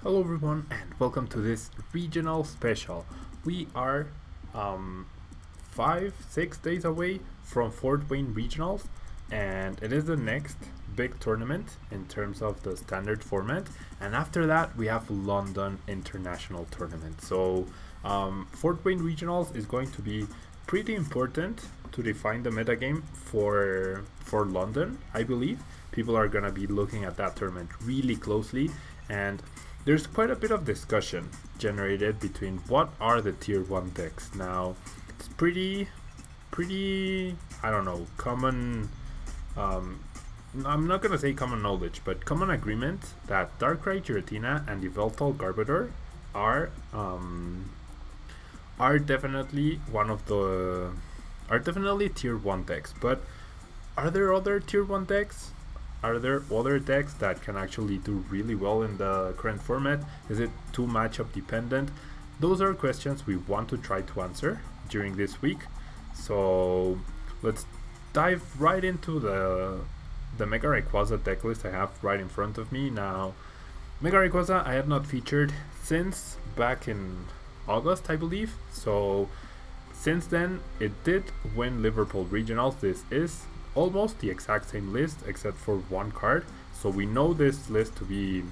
Hello everyone and welcome to this regional special. We are 5-6 days away from Fort Wayne Regionals, and it is the next big tournament in terms of the standard format, and after that we have London International Tournament. So Fort Wayne Regionals is going to be pretty important to define the metagame for London. I believe people are gonna be looking at that tournament really closely, and there's quite a bit of discussion generated between what are the tier 1 decks. Now, it's pretty, I don't know, common, I'm not gonna say common knowledge, but common agreement that Darkrai Giratina and Yveltal Garbodor are definitely definitely tier 1 decks. But are there other tier 1 decks? Are there other decks that can actually do really well in the current format? Is it too matchup dependent? Those are questions we want to try to answer during this week. So let's dive right into the Mega Rayquaza deck list I have right in front of me. Now, Mega Rayquaza I have not featured since back in August, I believe. So since then, it did win Liverpool Regionals. This is almost the exact same list except for one card, so we know this list to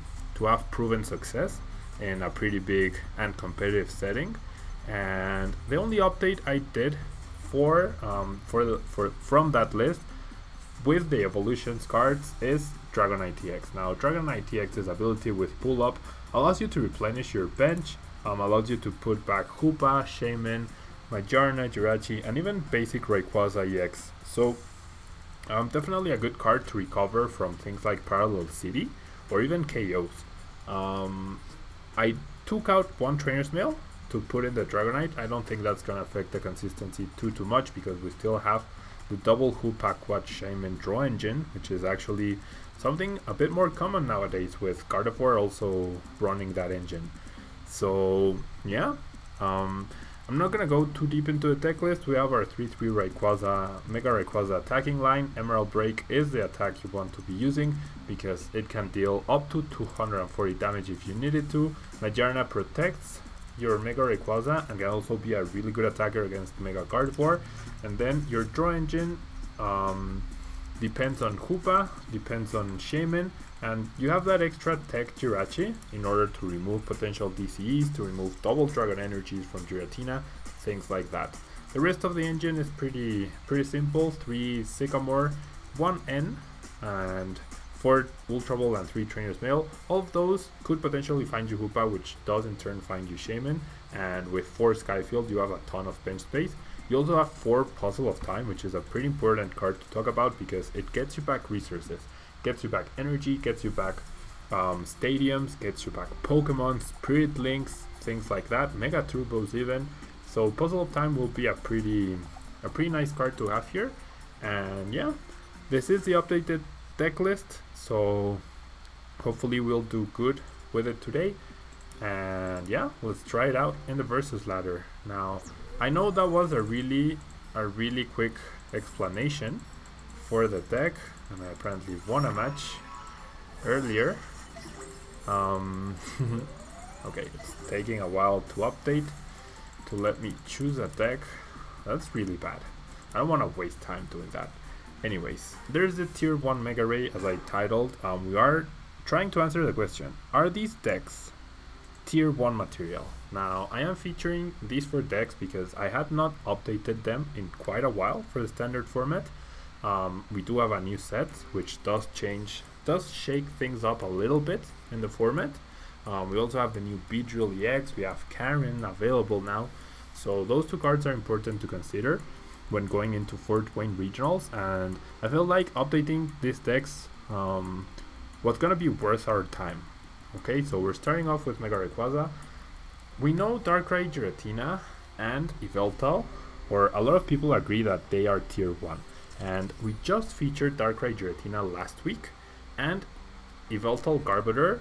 have proven success in a pretty big and competitive setting. And the only update I did from that list with the evolutions cards is Dragonite EX. Now, Dragonite EX's ability with pull up allows you to replenish your bench, allows you to put back Hoopa, Shaymin, Majarna, Jirachi, and even basic Rayquaza EX. So definitely a good card to recover from things like Parallel City or even KOs. I took out one Trainer's Mail to put in the Dragonite. I don't think that's going to affect the consistency too much because we still have the double Hoopa Quad Shaymin draw engine, which is actually something a bit more common nowadays with Gardevoir also running that engine. So yeah, I'm not gonna go too deep into the deck list. We have our 3-3 Rayquaza, Mega Rayquaza attacking line. Emerald Break is the attack you want to be using because it can deal up to 240 damage if you need it to. Majarna protects your Mega Rayquaza and can also be a really good attacker against Mega Gardevoir. And then your draw engine depends on Hoopa, depends on Shaymin, and you have that extra tech Jirachi in order to remove potential DCEs, to remove double dragon energies from Giratina, things like that. The rest of the engine is pretty simple. 3 Sycamore, 1 N, and 4 Ultra Ball and 3 Trainer's Mail. All of those could potentially find you Hoopa, which does in turn find you Shaymin, and with 4 Skyfield you have a ton of bench space. You also have 4 Puzzle of Time, which is a pretty important card to talk about because it gets you back resources, gets you back energy, gets you back stadiums, gets you back Pokemon, Spirit Links, things like that, Mega Turbos even. So Puzzle of Time will be a pretty nice card to have here. And yeah, this is the updated deck list, so hopefully we'll do good with it today. And yeah, let's try it out in the versus ladder. Now, I know that was a really quick explanation for the deck, and I apparently won a match earlier. Okay, it's taking a while to update to let me choose a deck. That's really bad. I don't want to waste time doing that. Anyways, there's the tier 1 Mega Ray as I titled. We are trying to answer the question, are these decks tier 1 material? Now, I am featuring these 4 decks because I had not updated them in quite a while for the standard format. We do have a new set which does shake things up a little bit in the format. We also have the new Beedrill EX, we have Karen available now. So those 2 cards are important to consider when going into Fort Wayne Regionals, and I feel like updating these decks was gonna be worth our time. Okay, so we're starting off with Mega Rayquaza. We know Darkrai Giratina and Yveltal, or a lot of people agree that they are tier 1. And we just featured Darkrai Giratina last week and Yveltal Garbodor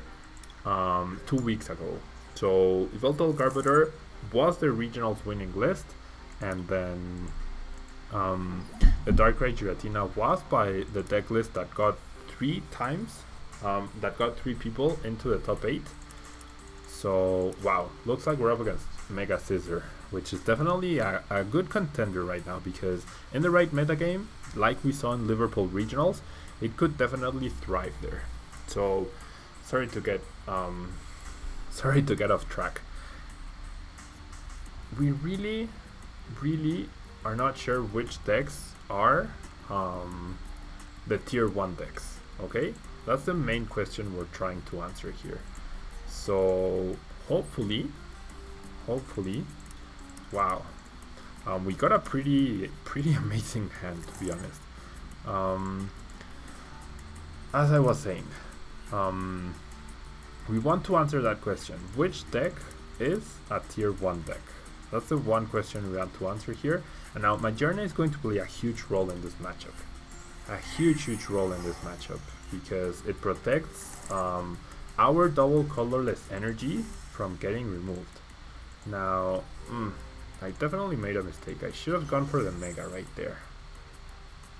2 weeks ago. So Yveltal Garbodor was the regionals winning list, and then the Darkrai Giratina was by the deck list that got 3 times, that got 3 people into the top 8. So, wow, looks like we're up against Mega Scizor, which is definitely a good contender right now, because in the right metagame, like we saw in Liverpool Regionals, it could definitely thrive there. So, sorry to get off track. We really are not sure which decks are the tier 1 decks, okay? That's the main question we're trying to answer here. So hopefully, wow, we got a pretty amazing hand, to be honest. As I was saying, we want to answer that question. Which deck is a tier 1 deck? That's the one question we want to answer here. And now Magearna is going to play a huge role in this matchup. A huge role in this matchup, because it protects our double colorless energy from getting removed. Now, I definitely made a mistake. I should have gone for the Mega right there.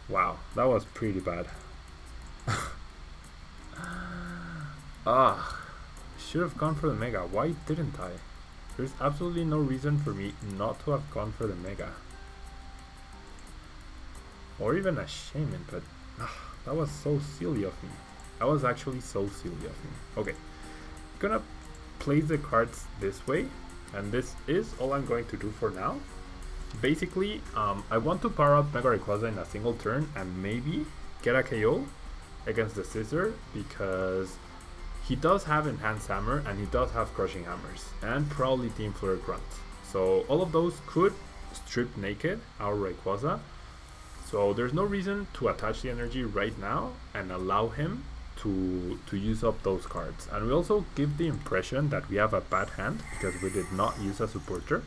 Wow, that was pretty bad. Should have gone for the Mega. Why didn't I? There's absolutely no reason for me not to have gone for the Mega. Or even a Shaman, but that was so silly of me. That was actually so silly of me. Okay, gonna place the cards this way, and this is all I'm going to do for now. Basically, I want to power up Mega Rayquaza in a single turn and maybe get a KO against the Scizor, because he does have Enhanced Hammer and he does have Crushing Hammers and probably Team Flare Grunt. So all of those could strip naked our Rayquaza. So there's no reason to attach the energy right now and allow him to use up those cards. And we also give the impression that we have a bad hand because we did not use a supporter.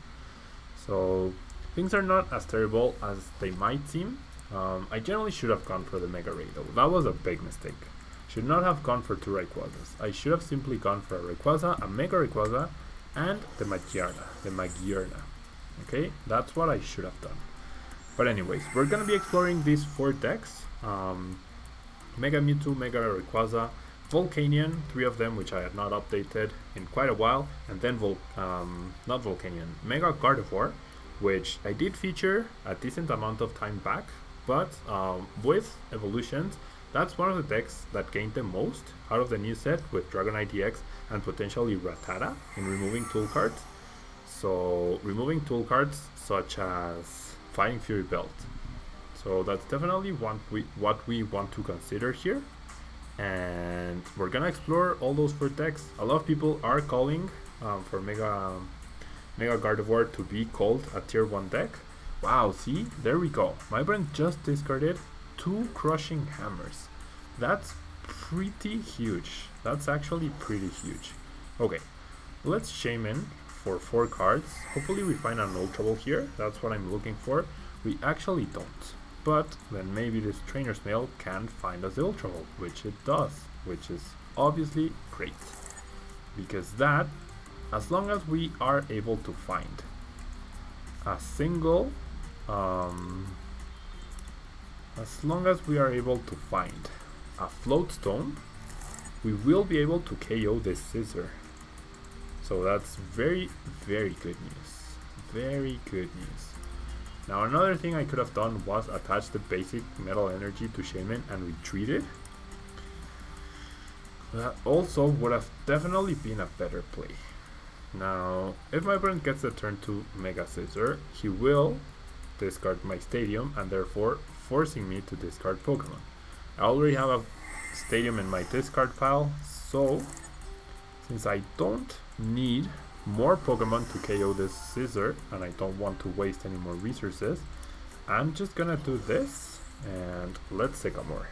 So things are not as terrible as they might seem. I generally should have gone for the Mega Ray though. That was a big mistake. Should not have gone for 2 Rayquazas. I should have simply gone for a Rayquaza, a Mega Rayquaza, and the Magearna. Okay, that's what I should have done. But anyways, we're gonna be exploring these 4 decks. Mega Mewtwo, Mega Rayquaza, Volcanion, 3 of them which I had not updated in quite a while, and then not Volcanion, Mega Gardevoir, which I did feature a decent amount of time back, but with evolutions, that's one of the decks that gained the most out of the new set with Dragonite EX and potentially Rattata in removing tool cards. So removing tool cards such as Fighting Fury Belt. So that's definitely what we want to consider here. And we're gonna explore all those 4 decks. A lot of people are calling for Mega Gardevoir to be called a tier 1 deck. Wow, see, there we go. My brain just discarded 2 Crushing Hammers. That's pretty huge. That's actually pretty huge. Okay, let's Shaman for 4 cards. Hopefully we find an Ultra Ball here. That's what I'm looking for. We actually don't. But then maybe this Trainer's Mail can find us the Ultra Ball, which it does, which is obviously great. Because that, as long as we are able to find a single as long as we are able to find a Float Stone, we will be able to KO this Scizor. So that's very good news. Very good news. Now another thing I could have done was attach the basic Metal Energy to Shaman and retreat it. That also would have definitely been a better play. Now, if my opponent gets the turn to Mega Scizor, he will discard my Stadium and therefore forcing me to discard Pokemon. I already have a Stadium in my discard pile, so since I don't need more Pokemon to KO this Scizor and I don't want to waste any more resources, I'm just gonna do this and let's Sycamore.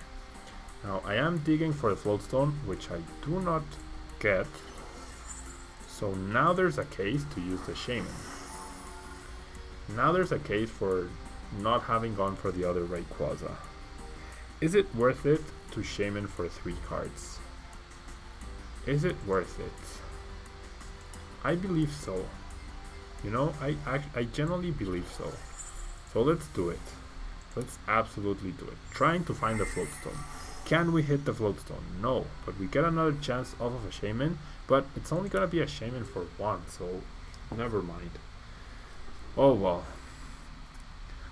Now I am digging for the Float Stone, which I do not get, so now there's a case to use the Shaman. Now there's a case for not having gone for the other Rayquaza. Is it worth it to Shaman for 3 cards? Is it worth it? I believe so. You know, I generally believe so. So let's do it. Let's absolutely do it. Trying to find the Float Stone. Can we hit the Float Stone? No, but we get another chance off of a Shaman But it's only gonna be a Shaman for 1, so never mind. Oh well.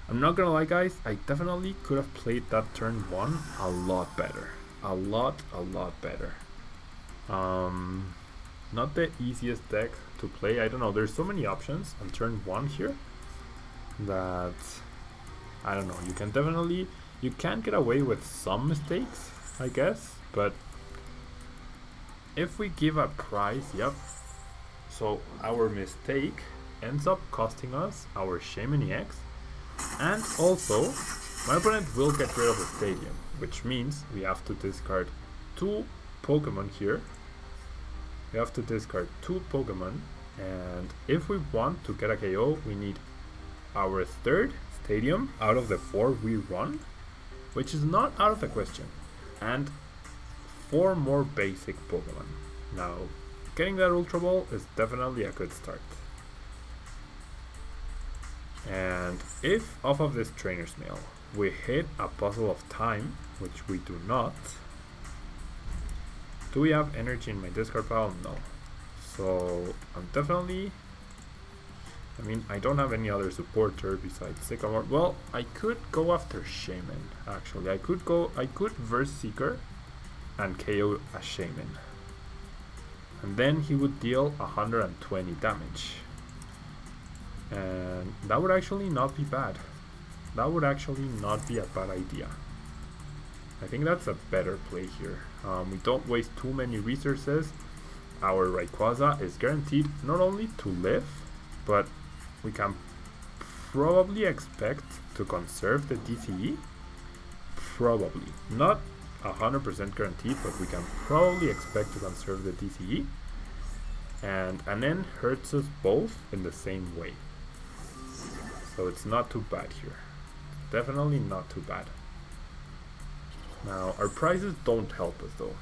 I'm not gonna lie guys, I definitely could have played that turn 1 a lot better. A lot better. Not the easiest deck to play. I don't know, there's so many options on turn 1 here that I don't know, you can get away with some mistakes, I guess, but if we give a prize, yep. So our mistake ends up costing us our Shaman EX, and also my opponent will get rid of the stadium, which means we have to discard 2 Pokemon here. We have to discard 2 Pokemon, and if we want to get a KO, we need our 3rd stadium out of the 4 we run, which is not out of the question, and 4 more basic Pokemon. Now, getting that Ultra Ball is definitely a good start. And if off of this Trainer's Mail we hit a Puzzle of Time, which we do not, do we have energy in my discard pile? No. So I'm definitely, I mean, I don't have any other supporter besides Sycamore. Well, I could go after Shaman, actually. I could Verse Seeker and KO a Shaman. And then he would deal 120 damage. And that would actually not be bad. That would actually not be a bad idea. I think that's a better play here. We don't waste too many resources. Our Rayquaza is guaranteed not only to live, but we can probably expect to conserve the DCE. Probably. Not 100% guaranteed, but we can probably expect to conserve the DCE. And then hurts us both in the same way. So it's not too bad here. Definitely not too bad. Now, our prizes don't help us though.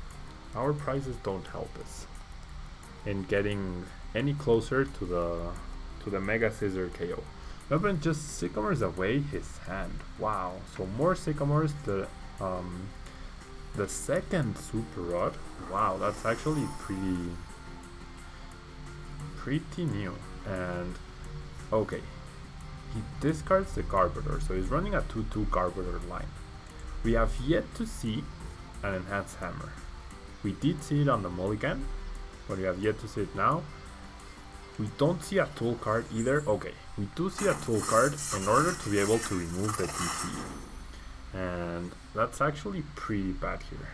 Our prizes don't help us in getting any closer to the Mega Scissor KO. Remember, just Sycamores away his hand. Wow. So more Sycamores. The second Super Rod. Wow, that's actually pretty new. And okay, he discards the Garbodor, so he's running a 2-2 Garbodor line. We have yet to see an Enhanced Hammer. We did see it on the Mulligan, but we have yet to see it now. We don't see a tool card either. Okay, we do see a tool card in order to be able to remove the DCE. And that's actually pretty bad here.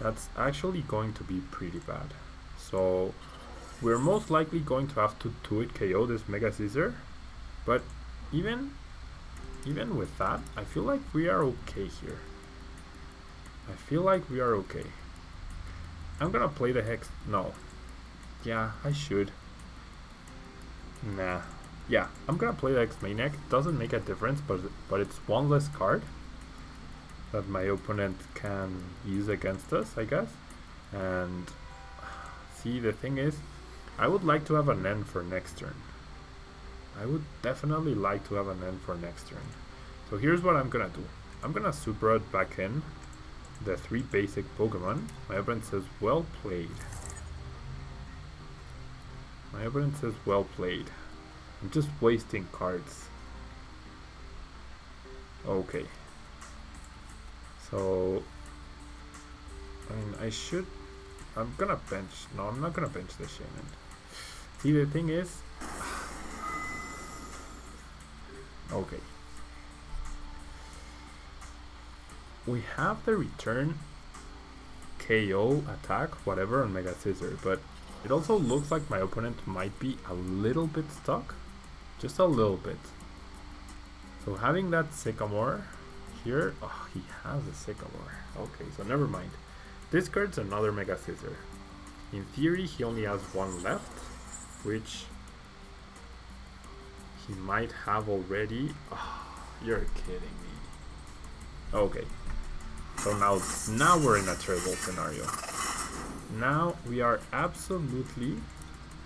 That's actually going to be pretty bad. So we're most likely going to have to 2-hit KO this Mega Scissor. But even with that, I feel like we are okay here. I feel like we are okay. I'm gonna play the Hex. No. Yeah, I should. Nah. Yeah, I'm gonna play the X-Maniac. Doesn't make a difference, but it's one less card that my opponent can use against us, I guess. And see, the thing is, I would like to have an end for next turn. I would definitely like to have an end for next turn. So here's what I'm gonna do. I'm gonna Super Rod back in the 3 basic Pokemon. My opponent says, well played. My opponent says, well played. I'm just wasting cards. Okay. So, I mean, I'm gonna bench. No, I'm not gonna bench the Shaman. See, the thing is, okay. We have the return KO attack, whatever, on Mega Scissor, but it also looks like my opponent might be a little bit stuck. Just a little bit. So having that Sycamore here, oh, he has a Sycamore. Okay, so never mind. Discards another Mega Scissor. In theory, he only has 1 left, which he might have already. Oh, you're kidding me. Okay. So now we're in a terrible scenario. Now we are absolutely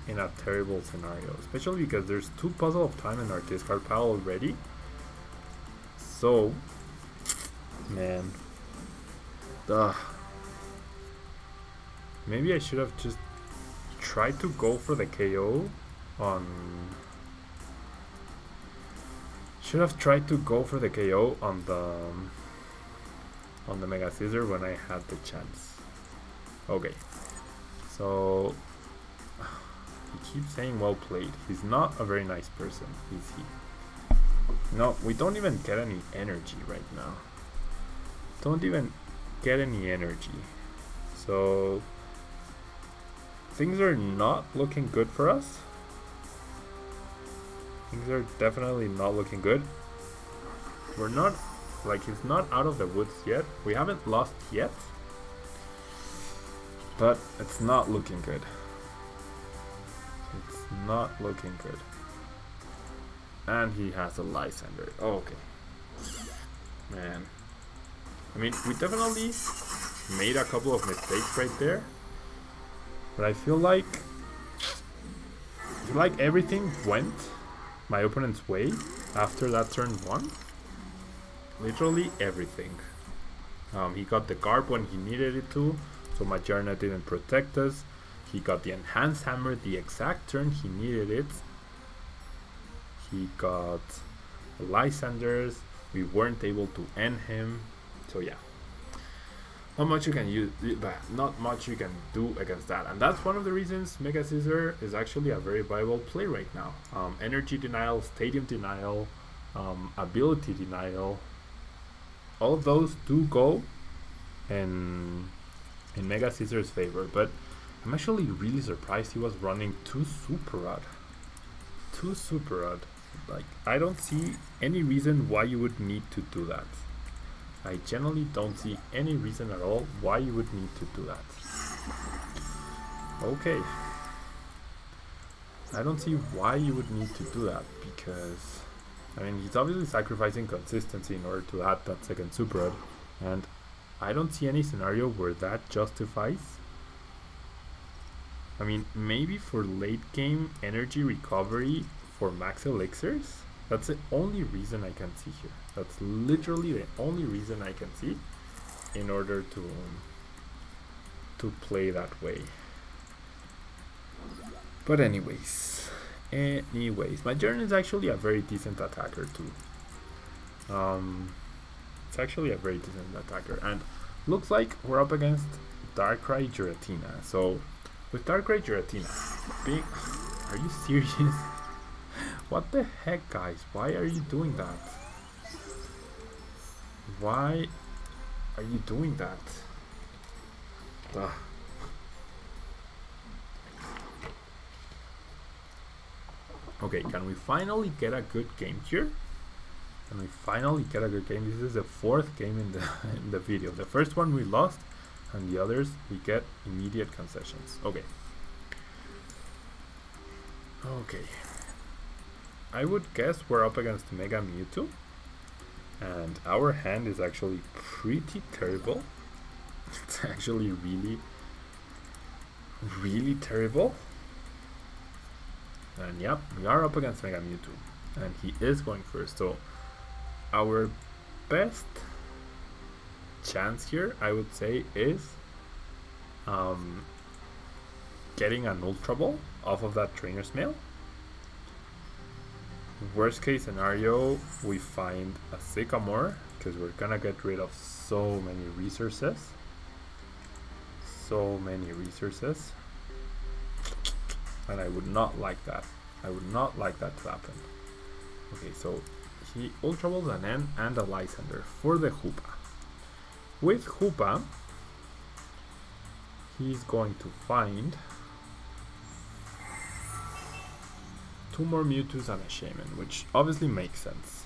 in a terrible scenario, especially because there's 2 Puzzle of Time in our discard pile already. So, man, maybe I should have just tried to go for the KO on... Should have tried to go for the KO on the Mega Scissor when I had the chance. Okay, so he keeps saying well played. He's not a very nice person, is he? No, we don't even get any energy right now. Don't even get any energy. So things are not looking good for us. Things are definitely not looking good. We're not, like, he's not out of the woods yet. We haven't lost yet. But it's not looking good. It's not looking good. And he has a Lysander. Oh, okay. Man. I mean, we definitely made a couple of mistakes right there. But I feel like everything went my opponent's way after that turn 1. Literally everything. He got the Garb when he needed it to, so Magearna didn't protect us. He got the Enhanced Hammer the exact turn he needed it. He got Lysanders. We weren't able to end him. So yeah, not much you can use, not much you can do against that. And that's one of the reasons Mega Scissor is actually a very viable play right now. Energy denial, stadium denial, ability denial, all of those do go in Mega Scissor's favor. But I'm actually really surprised he was running 2 Super Rod. 2 Super Rod. Like, I don't see any reason why you would need to do that. I generally don't see any reason at all why you would need to do that. Okay. I don't see why you would need to do that, because I mean, he's obviously sacrificing consistency in order to add that second Super Rod, and I don't see any scenario where that justifies. I mean, maybe for late game energy recovery for max elixirs. That's the only reason I can see here. That's literally the only reason I can see in order to play that way. But anyways, Magearna is actually a very decent attacker too. It's actually a very decent attacker, and looks like we're up against Darkrai Giratina. So with Darkrai Giratina being, are you serious? What the heck, guys? Why are you doing that? Why are you doing that? Ugh. Okay, can we finally get a good game here? Can we finally get a good game? This is the 4th game in the video. The first one we lost, and the others we get immediate concessions. Okay. Okay. I would guess we're up against Mega Mewtwo, and our hand is actually pretty terrible. It's actually really, really terrible. And yep, we are up against Mega Mewtwo, and he is going first. So our best chance here, I would say, is getting an Ultra Ball off of that Trainer's Mail. Worst case scenario, we find a Sycamore, because we're gonna get rid of so many resources. So many resources. And I would not like that. I would not like that to happen. Okay, so he Ultra Balls an N and a Lysander for the Hoopa. With Hoopa, he's going to find 2 more Mewtwo's and a Shaman, which obviously makes sense.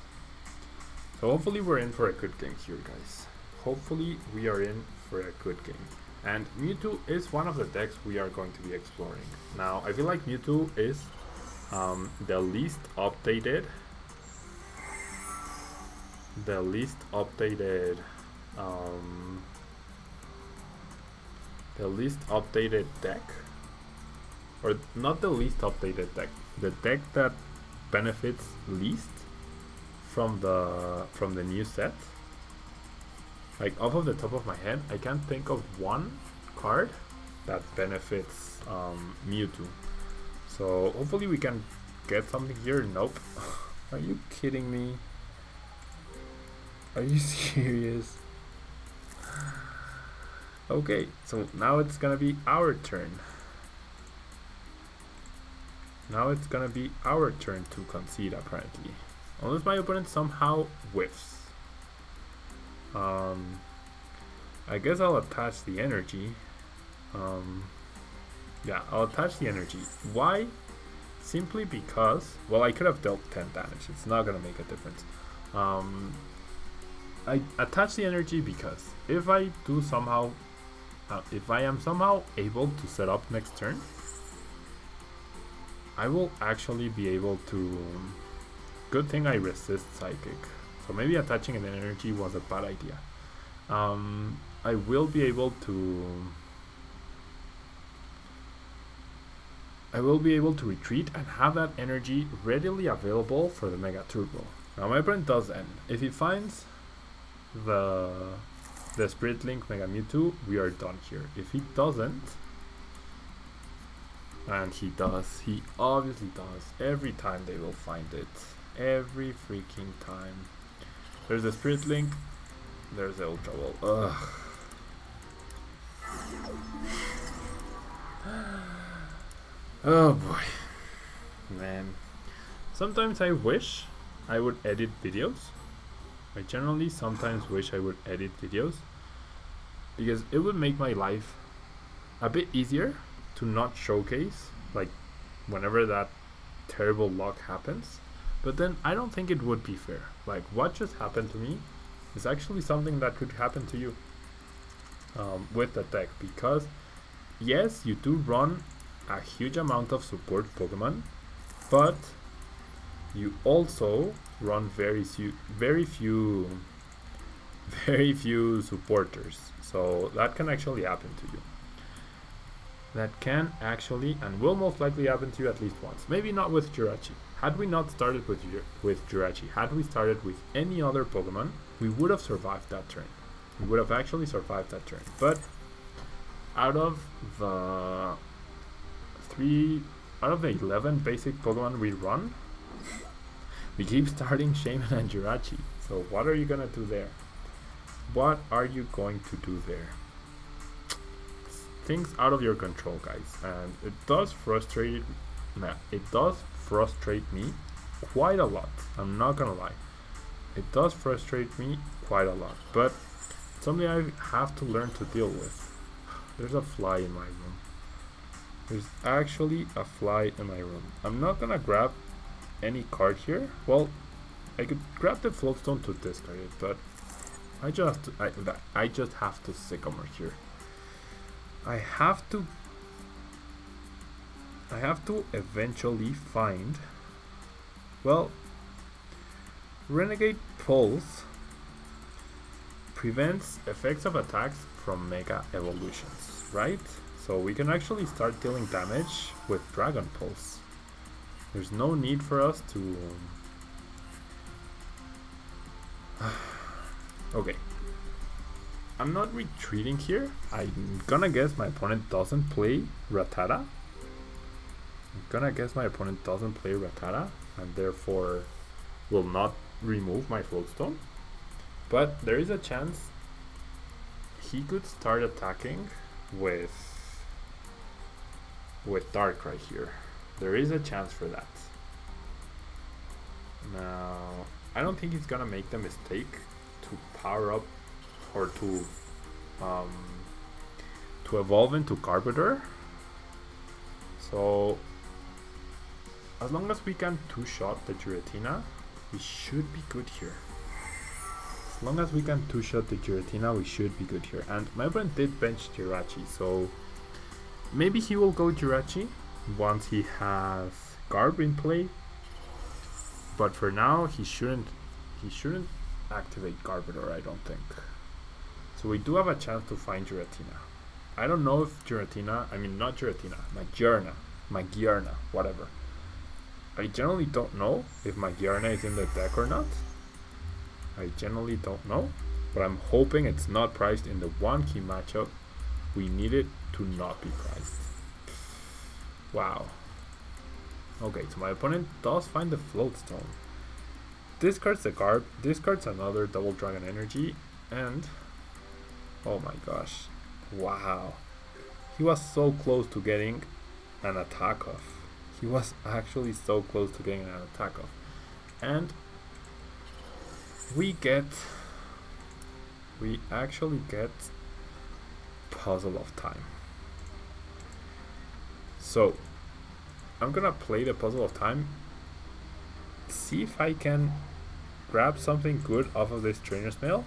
So hopefully we're in for a good game here, guys. Hopefully we are in for a good game. And Mewtwo is one of the decks we are going to be exploring. Now, I feel like Mewtwo is the least updated deck, or not the least updated deck, the deck that benefits least from the new set. Like, off of the top of my head, I can't think of one card that benefits Mewtwo. So hopefully we can get something here. Nope. Are you kidding me? Are you serious? Okay, so now it's gonna be our turn. Now it's gonna be our turn to concede, apparently. Unless my opponent somehow whiffs. I guess I'll attach the energy. Yeah, I'll attach the energy. Why? Simply because, well, I could have dealt 10 damage. It's not gonna make a difference. I attach the energy because if I do somehow, if I am somehow able to set up next turn, I will actually be able to. Good thing I resist Psychic. So maybe attaching an energy was a bad idea. I will be able to. I will be able to retreat and have that energy readily available for the Mega Turbo. Now my opponent does end. If he finds the Spirit Link Mega Mewtwo, we are done here. If he doesn't, and he does, he obviously does, every time they will find it. Every freaking time. There's the Spirit Link, there's the Ultra Ball. Ugh. Oh boy. Man. Sometimes I wish I would edit videos. I generally sometimes wish I would edit videos because it would make my life a bit easier to not showcase like whenever that terrible luck happens. But then I don't think it would be fair. Like what just happened to me is actually something that could happen to you with the deck, because yes, you do run a huge amount of support Pokemon, but you also run very few supporters. So that can actually happen to you. That can actually and will most likely happen to you at least once. Maybe not with Jirachi. Had we not started with Jirachi, had we started with any other Pokemon, we would have survived that turn. We would have actually survived that turn. But out of the 11 basic Pokemon we run, we keep starting Shaman and Jirachi. So what are you gonna do there? What are you going to do there? Things out of your control, guys, and it does frustrate me quite a lot. I'm not gonna lie, it does frustrate me quite a lot, but it's something I have to learn to deal with. There's a fly in my room. There's actually a fly in my room. I'm not gonna grab any card here. Well, I could grab the Floatstone to discard it, but I just have to Sycamore here. I have to eventually find, well, Renegade Pulse prevents effects of attacks from Mega Evolutions, right? So we can actually start dealing damage with Dragon Pulse. There's no need for us to okay. I'm not retreating here. I'm gonna guess my opponent doesn't play Rattata. And therefore will not remove my Floatstone. But there is a chance he could start attacking with Darkrai here. There is a chance for that. Now, I don't think he's gonna make the mistake to power up or to evolve into Garbodor. So as long as we can two-shot the Giratina, we should be good here. As long as we can two-shot the Giratina, we should be good here. And my opponent did bench Jirachi, so maybe he will go Jirachi once he has Garb in play. But for now, he shouldn't activate Garbodor, I don't think. So we do have a chance to find Giratina. I don't know if Magearna, whatever. I generally don't know if Magearna is in the deck or not. I generally don't know, but I'm hoping it's not priced in the one key matchup We need it to not be priced. Wow. Okay, so my opponent does find the float stone. Discards the card, discards another double dragon energy, and oh my gosh. Wow. He was so close to getting an attack off. He was actually so close to getting an attack off. And we actually get Puzzle of Time. So I'm gonna play the Puzzle of Time, see if I can grab something good off of this Trainer's Mail.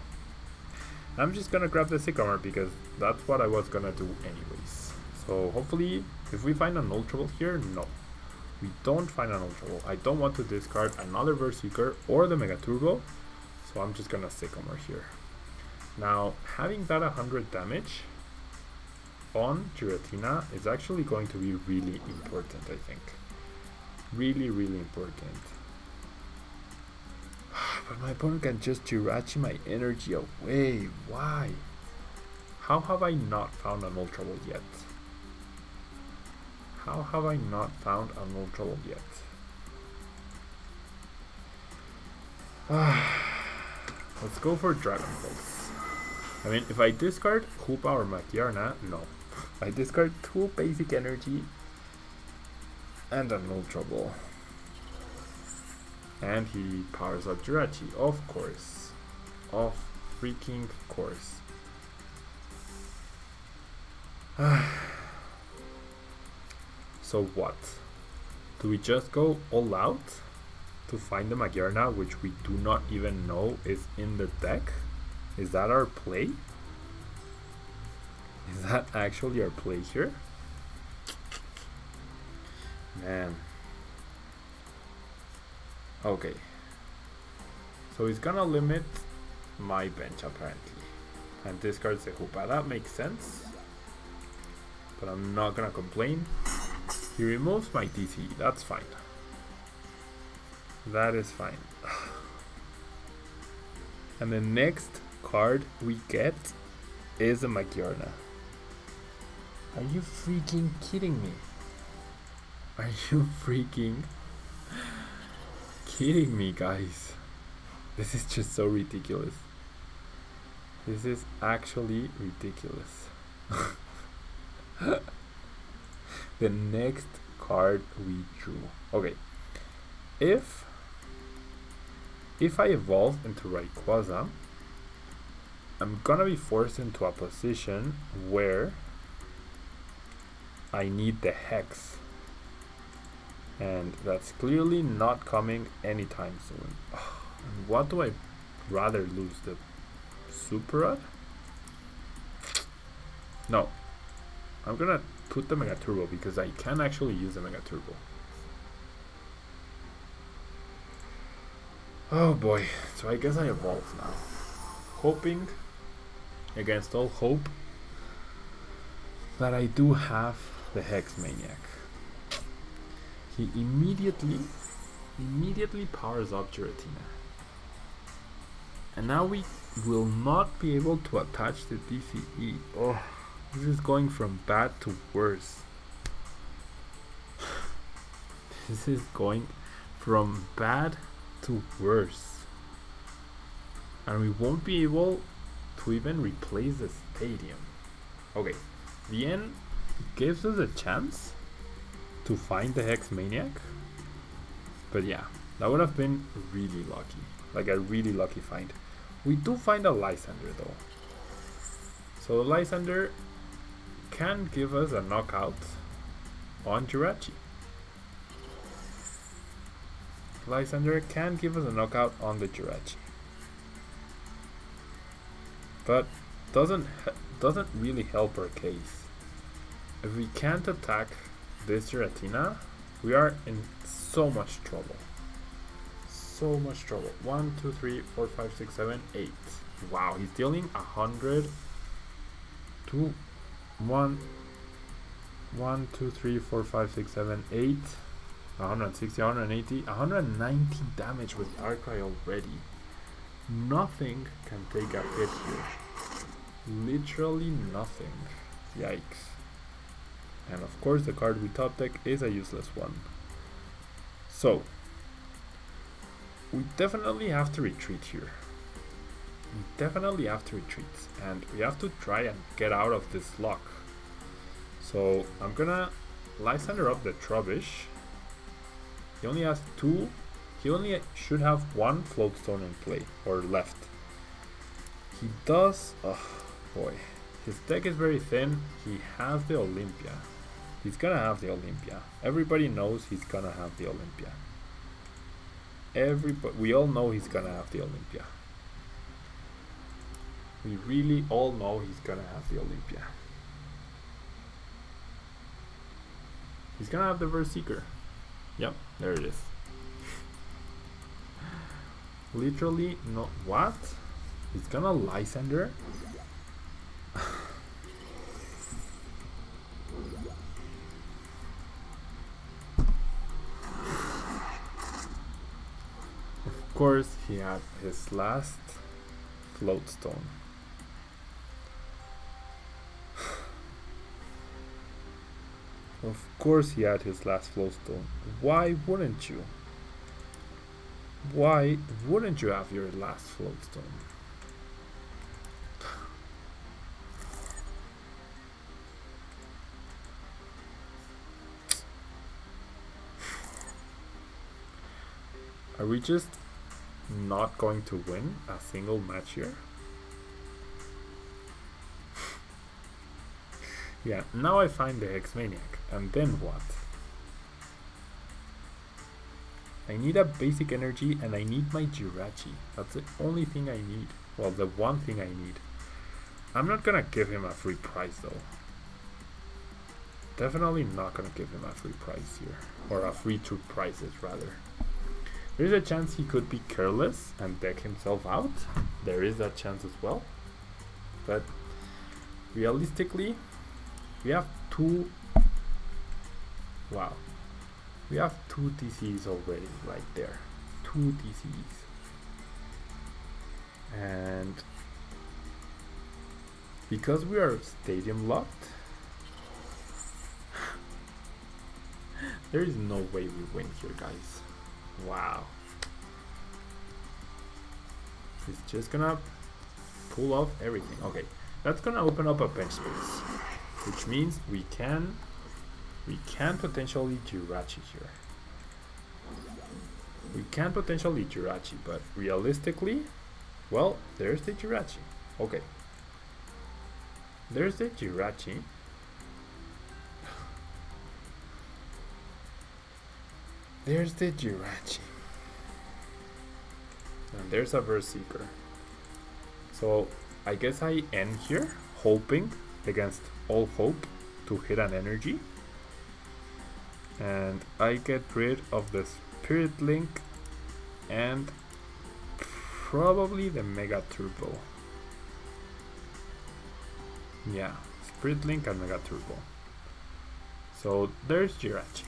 I'm just gonna grab the Sycamore because that's what I was gonna do anyways. So hopefully, if we find an Ultra Ball here, no. We don't find an Ultra Ball. I don't want to discard another Berserker or the Mega Turbo, so I'm just gonna Sycamore here. Now, having that 100 damage on Giratina is actually going to be really important, I think. Really, really important. But my opponent can just Jirachi my energy away. Why? How have I not found an Ultra Ball yet? How have I not found an Ultra Ball yet? Let's go for Dragon Pulse. I mean, if I discard Hoopa or Magearna, no. I discard 2 basic energy and an Ultra Ball. And he powers up Jirachi, of course. Of freaking course. So what? Do we just go all out to find the Magearna, which we do not even know is in the deck? Is that our play? Is that actually our play here? Man. Okay. So he's gonna limit my bench apparently. And discards the Hoopa. That makes sense. But I'm not gonna complain. He removes my DC. That's fine. That is fine. And the next card we get is a Magearna. Are you freaking kidding me? Are you freaking kidding me, guys? This is just so ridiculous. This is actually ridiculous. The next card we drew. Okay. If I evolve into Rayquaza, I'm gonna be forced into a position where I need the Hex. And that's clearly not coming anytime soon. And what do I rather lose? The Super Rod? No. I'm gonna put the Mega Turbo because I can actually use the Mega Turbo. Oh boy. So I guess I evolve now. Hoping against all hope that I do have the Hex Maniac. He immediately powers up Giratina. And now we will not be able to attach the DCE. Oh, this is going from bad to worse. This is going from bad to worse. And we won't be able to even replace the stadium. Okay, the end gives us a chance to find the Hex Maniac. But yeah, that would have been really lucky. Like a really lucky find. We do find a Lysander though. So the Lysander can give us a knockout on Jirachi. Lysander can give us a knockout on the Jirachi. But doesn't really help our case. If we can't attack this Giratina, we are in so much trouble. So much trouble. 1, 2, 3, 4, 5, 6, 7, 8. Wow, he's dealing 100 to 1, 2, 3, 4, 5, 6, 7, 8. 160, 180, 190 damage with Darkrai already. Nothing can take a hit here. Literally nothing. Yikes. And of course the card we top deck is a useless one. So, we definitely have to retreat here. We definitely have to retreat. And we have to try and get out of this lock. So, I'm gonna Lysander up the Trubbish. He only has 2. He only should have 1 Floatstone in play, or left. He does... oh boy. His deck is very thin. He has the Olympia. He's gonna have the Olympia. Everybody knows he's gonna have the Olympia. We all know he's gonna have the Olympia. We really all know he's gonna have the Olympia. He's gonna have the Berserker. Yep, there it is. Literally, no. What? He's gonna Lysander? Of course, he had his last Floatstone. Of course he had his last Floatstone. Why wouldn't you? Why wouldn't you have your last Floatstone? Are we just not going to win a single match here? Yeah, now I find the Hexmaniac, and then what? I need a basic energy and I need my Jirachi. That's the only thing I need. Well, the one thing I need. I'm not gonna give him a free prize though. Definitely not gonna give him a free prize here. Or a free 2 prizes rather. There's a chance he could be careless and deck himself out. There is that chance as well. But realistically, we have 2... wow. We have 2 TCs already right there. 2 TCs. And because we are stadium locked, there is no way we win here, guys. Wow. He's just gonna pull off everything. Okay, that's gonna open up a bench space, which means we can potentially Jirachi here. We can potentially Jirachi, but realistically, well, there's the Jirachi. Okay. There's the Jirachi. There's the Jirachi. And there's a Berserker. So I guess I end here, hoping against all hope to hit an energy. And I get rid of the Spirit Link and probably the Mega Turbo. Yeah, Spirit Link and Mega Turbo. So there's Jirachi.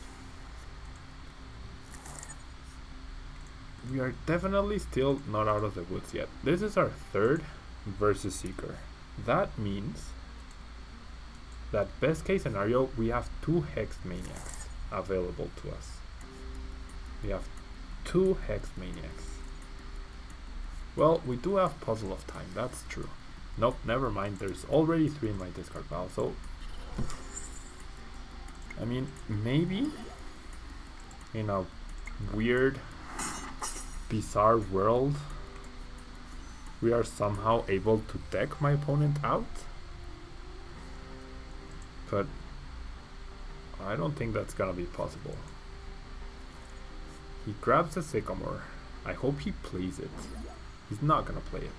We are definitely still not out of the woods yet. This is our 3rd versus Seeker. That means that best case scenario, we have 2 Hexmaniacs available to us. We have 2 Hexmaniacs. Well, we do have Puzzle of Time, that's true. Nope, never mind, there's already 3 in my discard pile, so I mean, maybe in a weird, bizarre world we are somehow able to deck my opponent out, but I don't think that's gonna be possible. He grabs the Sycamore. I hope he plays it. He's not gonna play it.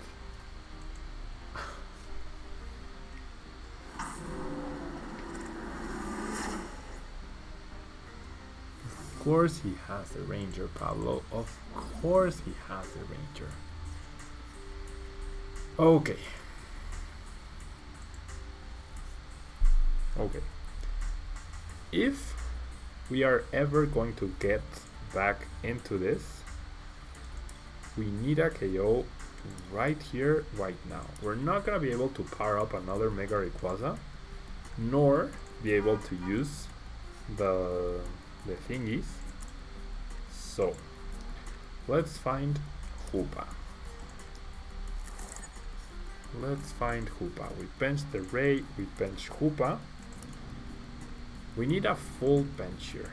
Of course he has the Ranger, Pablo. Of course he has the Ranger. Okay. Okay. If we are ever going to get back into this, we need a KO right here, right now. We're not gonna be able to power up another Mega Rayquaza nor be able to use the thingies. So let's find Hoopa. Let's find Hoopa. We benched the Ray, we benched Hoopa. We need a full bench here.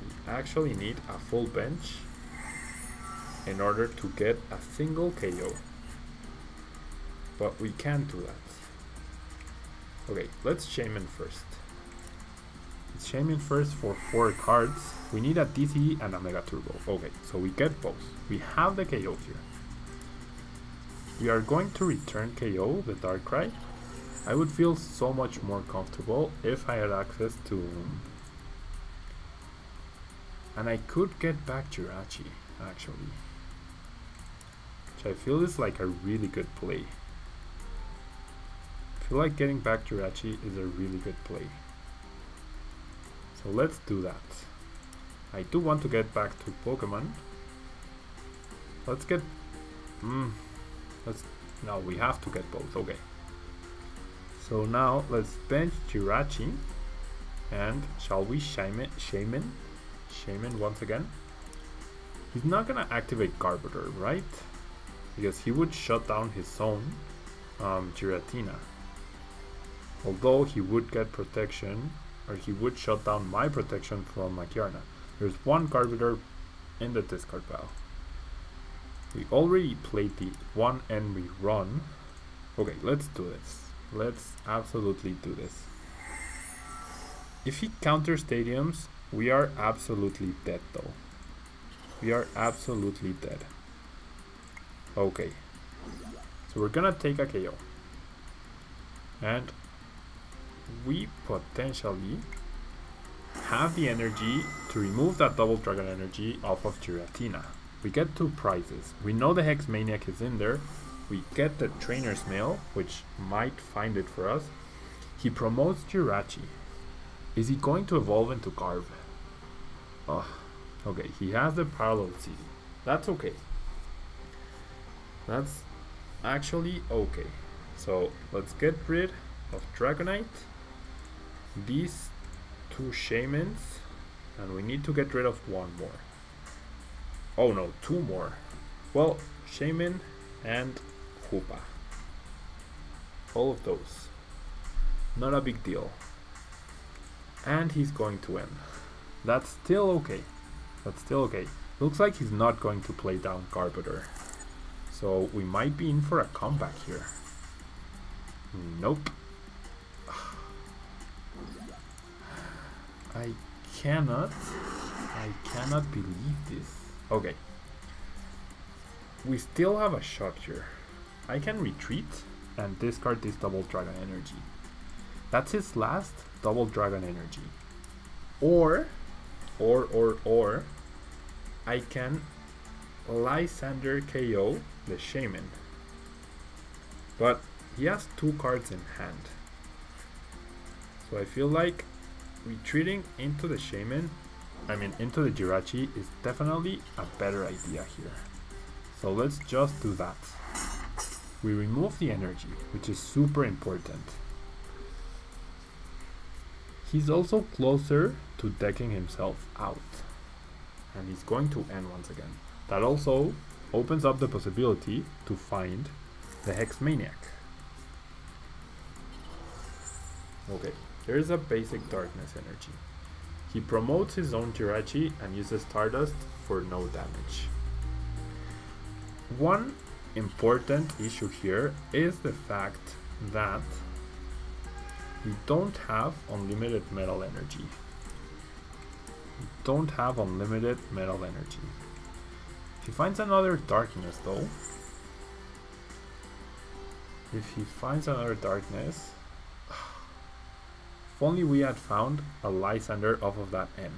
We actually need a full bench in order to get a single KO. But we can't do that. Okay, let's Shaman first. Let's Shaman first for 4 cards. We need a DCE and a Mega Turbo. Okay, so we get both. We have the KO here. We are going to return KO, the Darkrai. I would feel so much more comfortable if I had access to... And I could get back Jirachi, actually. Which I feel is like a really good play. I feel like getting back Jirachi is a really good play. So let's do that. I do want to get back to Pokemon. Let's get... No, we have to get both. Okay. So now let's bench Jirachi. And shall we Shaman once again? He's not gonna activate Garbodor, right? Because he would shut down his own Giratina. Although he would get protection, or he would shut down my protection from Makiarna. There's one Garbodor in the discard pile. We already played the one and we run. Okay, let's do this. Let's absolutely do this. If he counters stadiums, we are absolutely dead though. We are absolutely dead. Okay. So we're gonna take a KO. And we potentially have the energy to remove that Double Dragon energy off of Giratina. We get 2 prizes. We know the Hex Maniac is in there. We get the Trainer's Mail, which might find it for us. He promotes Jirachi. Is he going to evolve into Garb? Oh, okay. He has the Parallel City. That's okay. That's actually okay. So let's get rid of Dragonite. These 2 Shamans. And we need to get rid of 1 more. Oh no, 2 more. Well, Shaman and Hoopa. All of those. Not a big deal. And he's going to win. That's still okay. That's still okay. Looks like he's not going to play down Garbodor. So we might be in for a comeback here. Nope. I cannot believe this. Okay. We still have a shot here. I can retreat and discard this Double Dragon energy. That's his last Double Dragon energy. Or I can Lysander KO the Shaman. But he has 2 cards in hand. So I feel like retreating into the Shaman, into the Jirachi is definitely a better idea here. So let's just do that. We remove the energy, which is super important. He's also closer to decking himself out. And he's going to end once again. That also opens up the possibility to find the Hex Maniac. Okay, here's a basic Darkness energy. He promotes his own Jirachi and uses Stardust for no damage. One important issue here is the fact that we don't have unlimited metal energy. We don't have unlimited metal energy. If he finds another Darkness though, if only we had found a Lysander off of that N.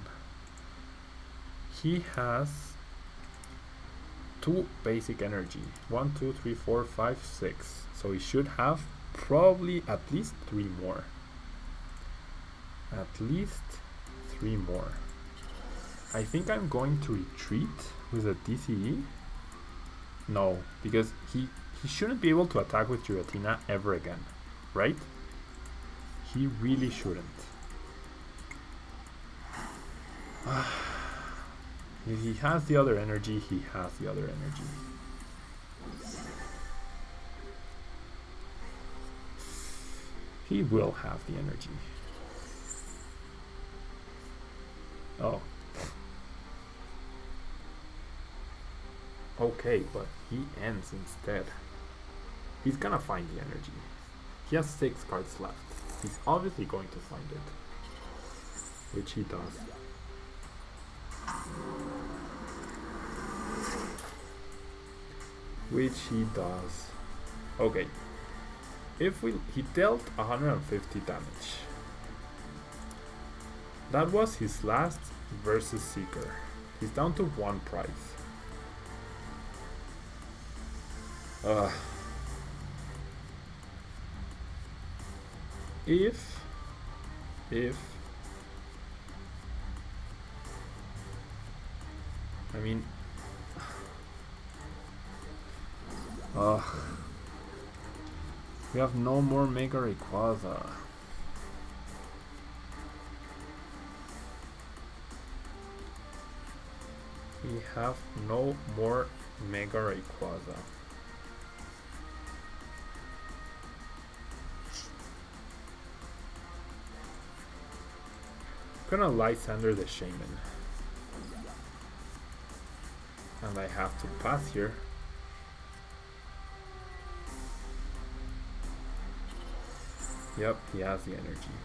He has 2 basic energy. 1, 2, 3, 4, 5, 6. So he should have probably at least 3 more. At least 3 more. I think I'm going to retreat with a DCE. No, because he shouldn't be able to attack with Giratina ever again, right? he really shouldn't. If he has the other energy, he has the other energy. He will have the energy. Oh. Okay, but he ends instead. He's gonna find the energy. He has 6 cards left. He's obviously going to find it. Which he does. Which he does. Okay. If he dealt 150 damage. That was his last versus Seeker. He's down to 1 prize. If I mean we have no more Mega Rayquaza. We have no more Mega Rayquaza. I'm gonna Lysander the Shaman. And I have to pass here. Yep, he has the energy.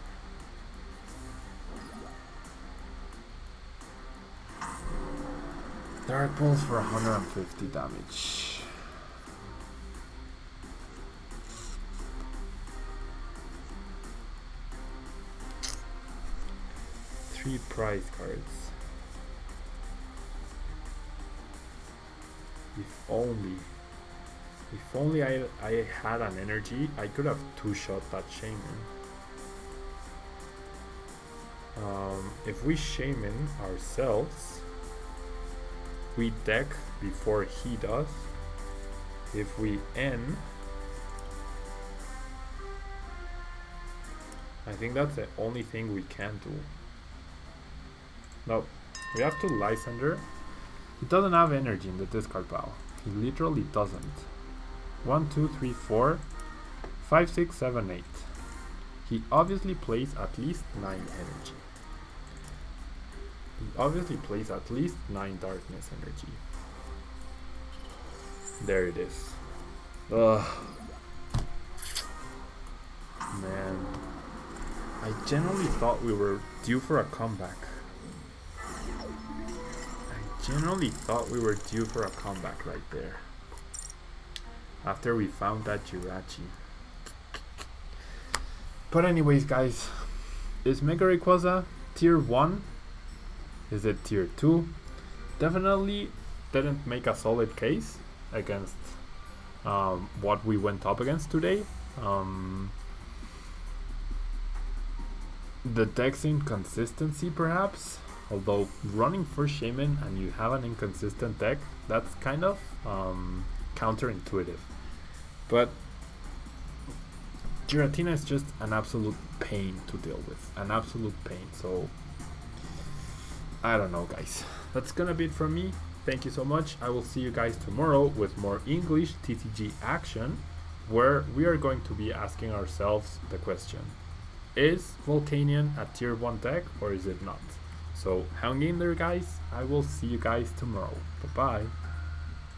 Dark Pulse for 150 damage. Three prize cards. If only I had an energy, I could have two-shot that Shaman. If we Shaman ourselves, we deck before he does. If we N, I think that's the only thing we can do. No, we have to Lysander. He doesn't have energy in the discard pile. He literally doesn't. 1, 2, 3, 4, 5, 6, 7, 8. He obviously plays at least 9 energy. He obviously plays at least 9 darkness energy. There it is. Ugh. Man. I genuinely thought we were due for a comeback. Generally thought we were due for a comeback right there. After we found that Jirachi. But anyways, guys, is Mega Rayquaza tier 1? Is it tier 2? Definitely didn't make a solid case against what we went up against today. The deck's inconsistency perhaps. Although running for Shaman and you have an inconsistent deck, that's kind of counterintuitive. But Giratina is just an absolute pain to deal with. An absolute pain. So, I don't know, guys. That's gonna be it from me. Thank you so much. I will see you guys tomorrow with more English TCG action, where we are going to be asking ourselves the question: is Volcanion a tier 1 deck or is it not? So hang in there, guys. I will see you guys tomorrow. Bye bye.